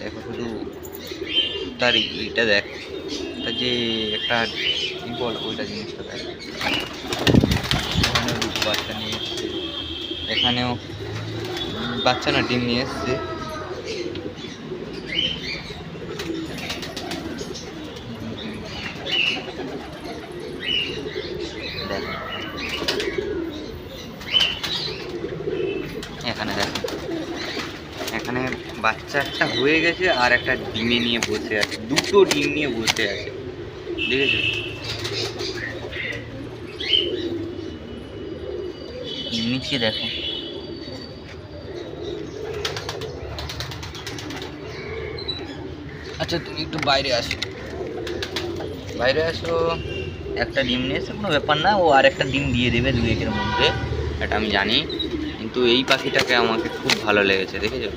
দেখো শুধু তার ইটা দেখ, তার যে একটা কি বল ওইটা জিনিসটা দেখ। এখানেও দুটো বাচ্চা নিয়ে এসছে, এখানেও বাচ্চা না ডিম নিয়ে এসছে। দেখ এখানে দেখ, এখানে বাচ্চা একটা হয়ে গেছে আর একটা ডিমে নিয়ে বসে আছে, দুটো ডিম নিয়ে বসে আছে, দেখেছো? নিচে দেখো, আচ্ছা তুমি একটু বাইরে আসো, বাইরে আসো। একটা ডিম নিয়ে এসে কোনো ব্যাপার না, ও আর একটা ডিম দিয়ে দেবে 2-1 মধ্যে, এটা আমি জানি। কিন্তু এই পাখিটাকে আমাকে খুব ভালো লেগেছে, দেখেছো?